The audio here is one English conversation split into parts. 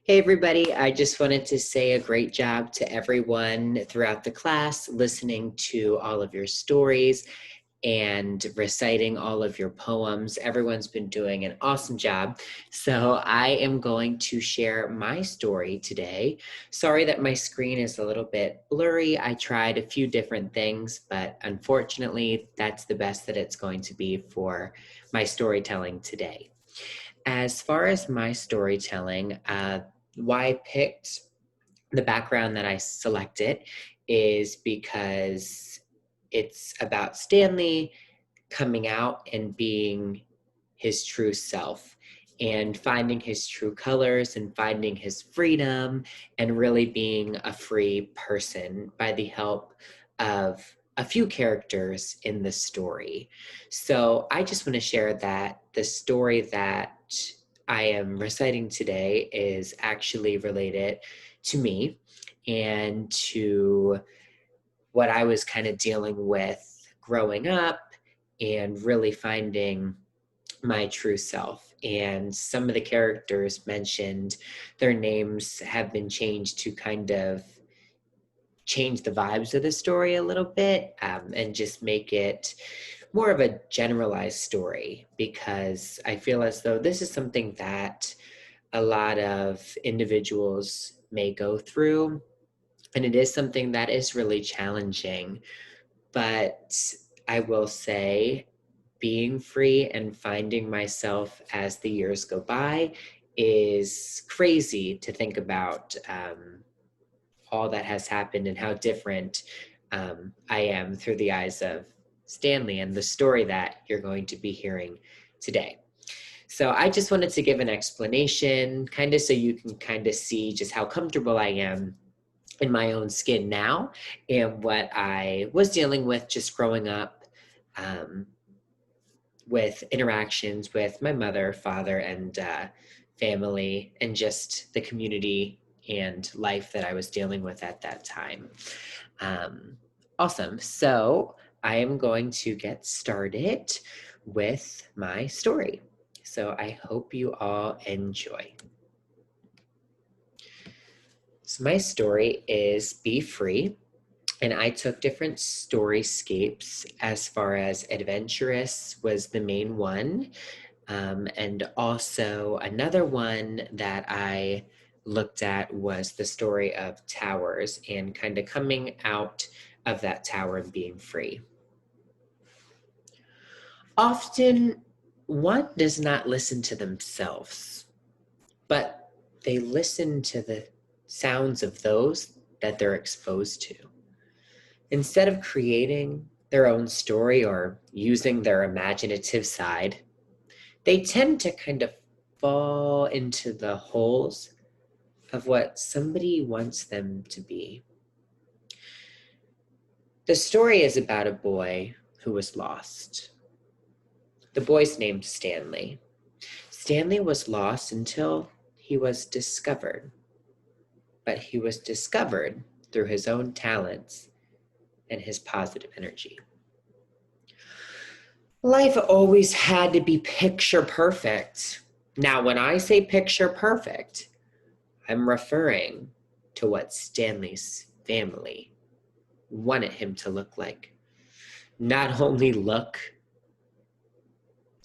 Hey everybody, I just wanted to say a great job to everyone throughout the class, listening to all of your stories and reciting all of your poems. Everyone's been doing an awesome job. So I am going to share my story today. Sorry that my screen is a little bit blurry. I tried a few different things, but unfortunately, that's the best that it's going to be for my storytelling today. As far as my storytelling, why I picked the background that I selected is because it's about Stanley coming out and being his true self and finding his true colors and finding his freedom and really being a free person by the help of a few characters in the story. So I just want to share that the story that I am reciting today is actually related to me and to what I was kind of dealing with growing up and really finding my true self. And some of the characters mentioned, their names have been changed to kind of change the vibes of the story a little bit, and just make it more of a generalized story, because I feel as though this is something that a lot of individuals may go through, and it is something that is really challenging. But I will say, being free and finding myself as the years go by is crazy to think about, all that has happened and how different I am through the eyes of Stanley and the story that you're going to be hearing today. So I just wanted to give an explanation, kind of so you can kind of see just how comfortable I am in my own skin now and what I was dealing with just growing up, um, with interactions with my mother, father, and family, and just the community and life that I was dealing with at that time. Um, awesome. So I am going to get started with my story. So I hope you all enjoy. So my story is Be Free, and I took different storyscapes. As far as adventurous was the main one, and also another one that I looked at was the story of towers and kind of coming out of that tower and being free. Often one does not listen to themselves, but they listen to the sounds of those that they're exposed to. Instead of creating their own story or using their imaginative side, they tend to kind of fall into the holes of what somebody wants them to be. The story is about a boy who was lost. The boy's named Stanley. Stanley was lost until he was discovered, but he was discovered through his own talents and his positive energy. Life always had to be picture perfect. Now, when I say picture perfect, I'm referring to what Stanley's family wanted him to look like. Not only look,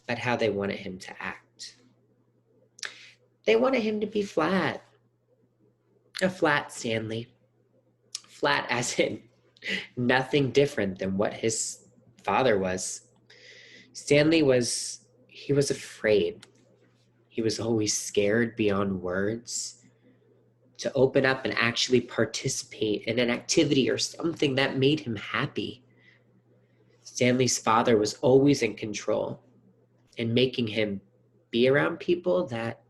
but how they wanted him to act. They wanted him to be flat, a flat Stanley. Flat as in nothing different than what his father was. He was afraid. He was always scared beyond words to open up and actually participate in an activity or something that made him happy. Stanley's father was always in control and making him be around people that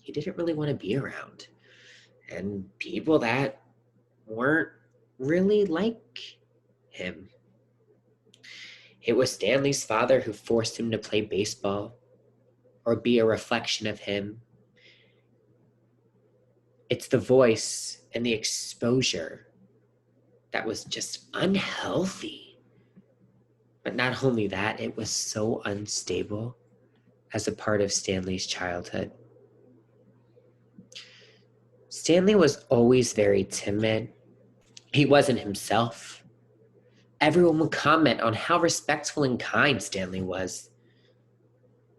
he didn't really want to be around, and people that weren't really like him. It was Stanley's father who forced him to play baseball or be a reflection of him. It's the voice and the exposure that was just unhealthy. But not only that, it was so unstable as a part of Stanley's childhood. Stanley was always very timid. He wasn't himself. Everyone would comment on how respectful and kind Stanley was,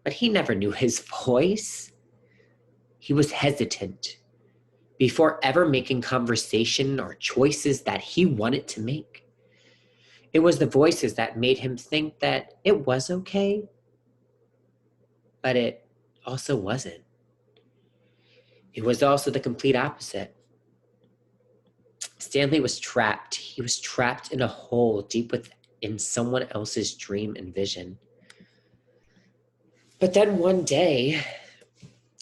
but he never knew his voice. He was hesitant before ever making conversation or choices that he wanted to make. It was the voices that made him think that it was okay, but it also wasn't. It was also the complete opposite. Stanley was trapped. He was trapped in a hole deep within someone else's dream and vision. But then one day,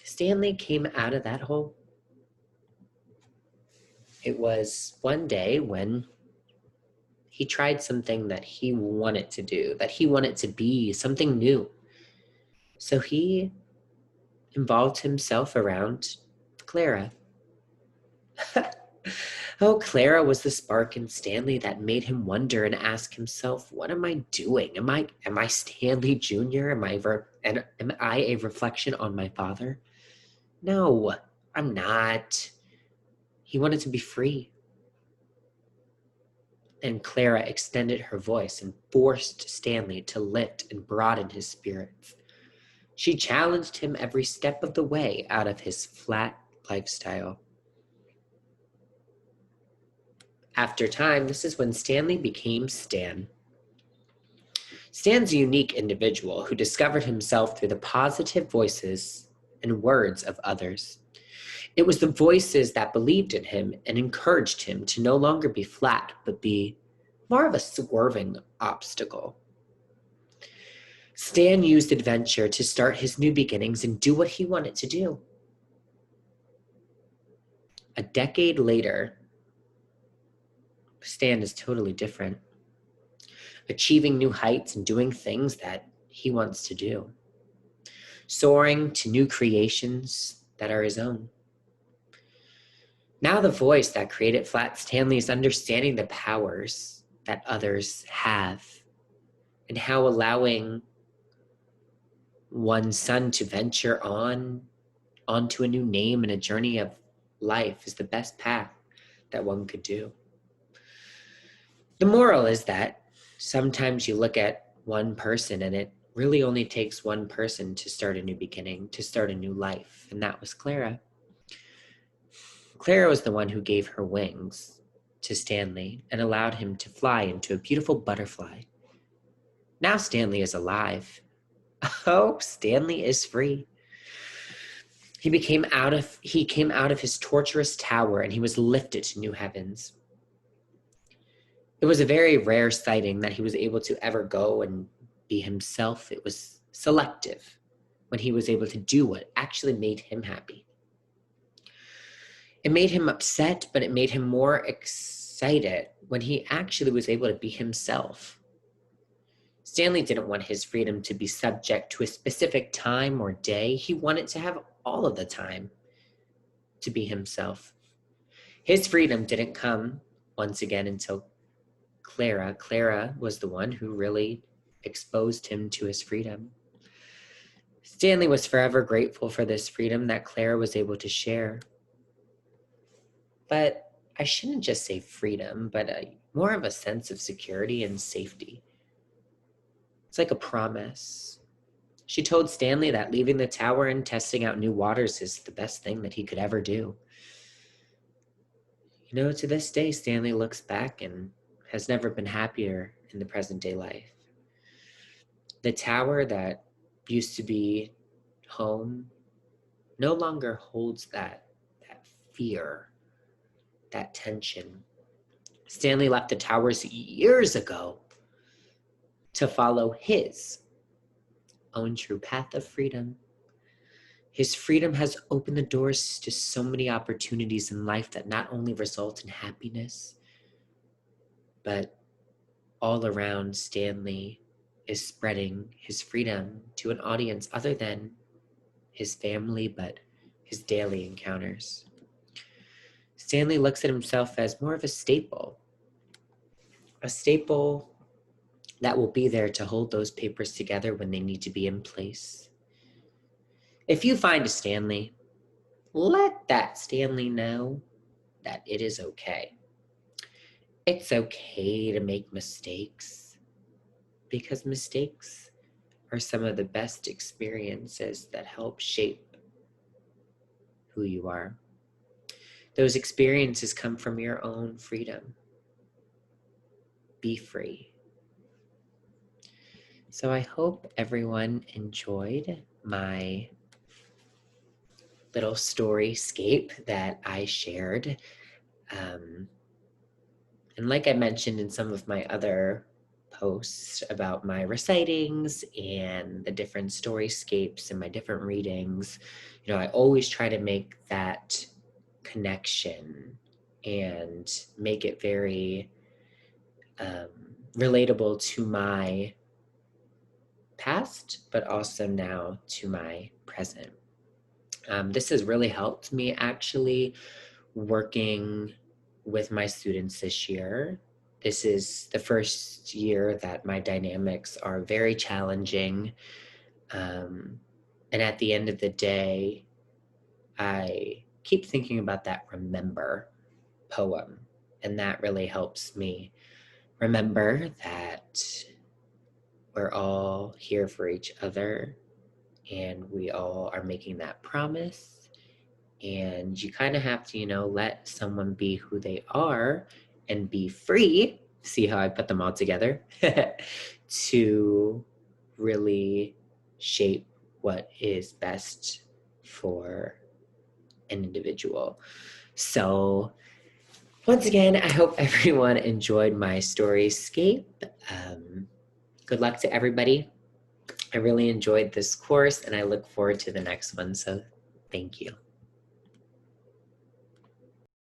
Stanley came out of that hole. It was one day when he tried something that he wanted to do, that he wanted to be, something new. So he involved himself around Clara. Oh, Clara was the spark in Stanley that made him wonder and ask himself, what am I doing? Am I Stanley Jr.? Am I a reflection on my father? No, I'm not. He wanted to be free. And Clara extended her voice and forced Stanley to lift and broaden his spirits. She challenged him every step of the way out of his flat lifestyle. After time, this is when Stanley became Stan. Stan's a unique individual who discovered himself through the positive voices and words of others. It was the voices that believed in him and encouraged him to no longer be flat, but be more of a swerving obstacle. Stan used adventure to start his new beginnings and do what he wanted to do. A decade later, Stan is totally different, achieving new heights and doing things that he wants to do, soaring to new creations that are his own. Now the voice that created Flat Stanley is understanding the powers that others have and how allowing one's son to venture onto a new name and a journey of life is the best path that one could do. The moral is that sometimes you look at one person and it really only takes one person to start a new beginning, to start a new life, and that was Clara. Clara was the one who gave her wings to Stanley and allowed him to fly into a beautiful butterfly. Now Stanley is alive. Oh, Stanley is free. He came out of his torturous tower and he was lifted to new heavens. It was a very rare sighting that he was able to ever go and be himself. It was selective when he was able to do what actually made him happy. It made him upset, but it made him more excited when he actually was able to be himself. Stanley didn't want his freedom to be subject to a specific time or day. He wanted to have all of the time to be himself. His freedom didn't come once again until Clara. Clara was the one who really exposed him to his freedom. Stanley was forever grateful for this freedom that Clara was able to share. But I shouldn't just say freedom, but more of a sense of security and safety. It's like a promise. She told Stanley that leaving the tower and testing out new waters is the best thing that he could ever do. You know, to this day, Stanley looks back and has never been happier in the present day life. The tower that used to be home no longer holds that fear, that tension. Stanley left the towers years ago to follow his own true path of freedom. His freedom has opened the doors to so many opportunities in life that not only result in happiness, but all around Stanley is spreading his freedom to an audience other than his family, but his daily encounters. Stanley looks at himself as more of a staple that will be there to hold those papers together when they need to be in place. If you find a Stanley, let that Stanley know that it is okay. It's okay to make mistakes because mistakes are some of the best experiences that help shape who you are. Those experiences come from your own freedom. Be free. So I hope everyone enjoyed my little storyscape that I shared. And like I mentioned in some of my other posts about my recitings and the different storyscapes and my different readings, I always try to make that connection and make it very relatable to my past, but also now to my present. This has really helped me actually working with my students this year. This is the first year that my dynamics are very challenging. And at the end of the day, I keep thinking about that remember poem. And that really helps me remember that we're all here for each other and we all are making that promise. And you kind of have to, let someone be who they are and be free. See how I put them all together? To really shape what is best for an individual. So, once again, I hope everyone enjoyed my storyscape. Good luck to everybody. I really enjoyed this course and I look forward to the next one. So, thank you.